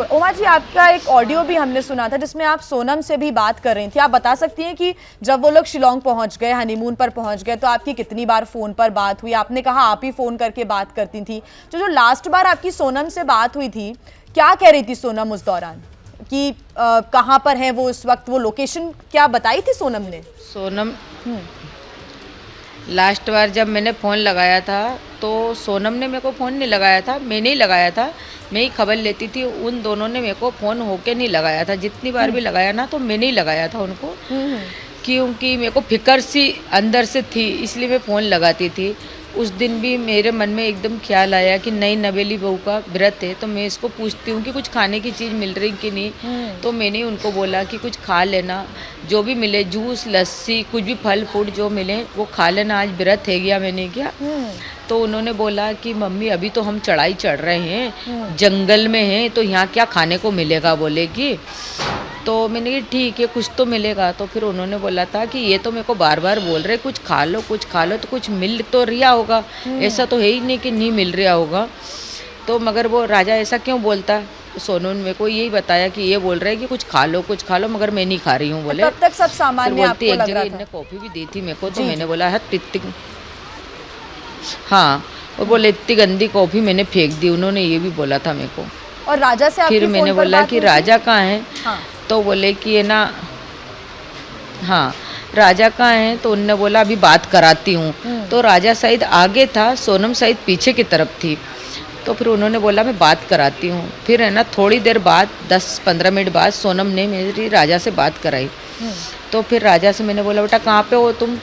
बिल्कुल। उमा जी, आपका एक ऑडियो भी हमने सुना था जिसमें आप सोनम से भी बात कर रही थी। आप बता सकती हैं कि जब वो लोग शिलोंग पहुंच गए, हनीमून पर पहुंच गए, तो आपकी कितनी बार फोन पर बात हुई? आपने कहा आप ही फोन करके बात करती थी। जो लास्ट बार आपकी सोनम से बात हुई थी, क्या कह रही थी सोनम उस दौरान? कि कहाँ पर है वो इस वक्त? वो लोकेशन क्या बताई थी सोनम ने? सोनम लास्ट बार जब मैंने फ़ोन लगाया था तो सोनम ने मेरे को फ़ोन नहीं लगाया था, मैंने ही लगाया था। मैं ही खबर लेती थी। उन दोनों ने मेरे को फ़ोन होके नहीं लगाया था। जितनी बार भी लगाया ना तो मैंने ही लगाया था उनको, क्योंकि मेरे को फिक्र सी अंदर से थी, इसलिए मैं फ़ोन लगाती थी। उस दिन भी मेरे मन में एकदम ख्याल आया कि नई नवेली बहू का व्रत है, तो मैं इसको पूछती हूँ कि कुछ खाने की चीज़ मिल रही कि नहीं। तो मैंने उनको बोला कि कुछ खा लेना, जो भी मिले, जूस लस्सी कुछ भी फल फूड जो मिले वो खा लेना, आज व्रत है गया। मैंने क्या तो उन्होंने बोला कि मम्मी अभी तो हम चढ़ाई चढ़ रहे हैं, जंगल में हैं, तो यहाँ क्या खाने को मिलेगा, बोले कि। तो मैंने कहा ठीक है कुछ तो मिलेगा। तो फिर उन्होंने बोला था कि ये तो मेरे को बार बार बोल रहे कुछ खा लो कुछ खा लो, तो कुछ मिल तो रहा होगा, ऐसा तो है ही नहीं कि नहीं मिल रहा होगा। तो मगर वो राजा ऐसा क्यों बोलता? सोनू ने मेरे को यही बताया कि ये बोल रहे हैं कि कुछ खा लो कुछ खा लो, मगर मैं नहीं खा रही हूँ, बोले। तब तक सब फिर सामान्य बोलती आपको एक लग जगह रहा इनने था? कॉफ़ी भी दी थी मेरे को, तो जी मैंने जी। बोला है इतनी, हाँ, और बोले इतनी गंदी कॉफ़ी मैंने फेंक दी, उन्होंने ये भी बोला था मेरे को। और राजा से फिर आपकी मैंने फोन पर बोला बात कि हुई थी? राजा कहाँ है? हाँ। तो बोले कि ये ना, हाँ, राजा कहाँ है? तो उनने बोला अभी बात कराती हूँ। तो राजा शायद आगे था, सोनम शायद पीछे की तरफ थी। तो फिर उन्होंने बोला मैं बात कराती हूँ। फिर है ना थोड़ी देर बाद 10-15 मिनट बाद सोनम ने मेरी राजा से बात कराई। तो फिर राजा से मैंने बोला बेटा कहाँ पे हो तुम?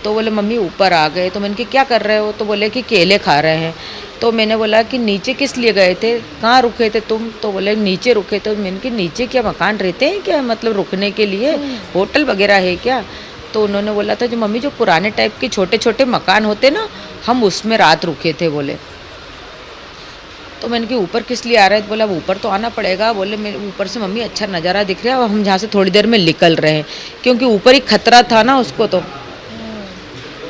तो बोले मम्मी ऊपर आ गए। तो मैंने कि क्या कर रहे हो? तो बोले कि केले खा रहे हैं। तो मैंने बोला कि नीचे किस लिए गए थे, कहाँ रुके थे तुम? तो बोले नीचे रुके। तो मैंने कि नीचे क्या मकान रहते हैं क्या, मतलब रुकने के लिए होटल वगैरह है क्या? तो उन्होंने बोला था जो मम्मी जो पुराने टाइप के छोटे छोटे मकान होते ना, हम उसमें रात रुके थे, बोले। तो मैंने कि ऊपर किस लिए आ रहे थे? बोला ऊपर तो आना पड़ेगा, बोले मेरे ऊपर से मम्मी अच्छा नज़ारा दिख रहा है और हम जहाँ से थोड़ी देर में निकल रहे हैं, क्योंकि ऊपर ही खतरा था ना उसको। तो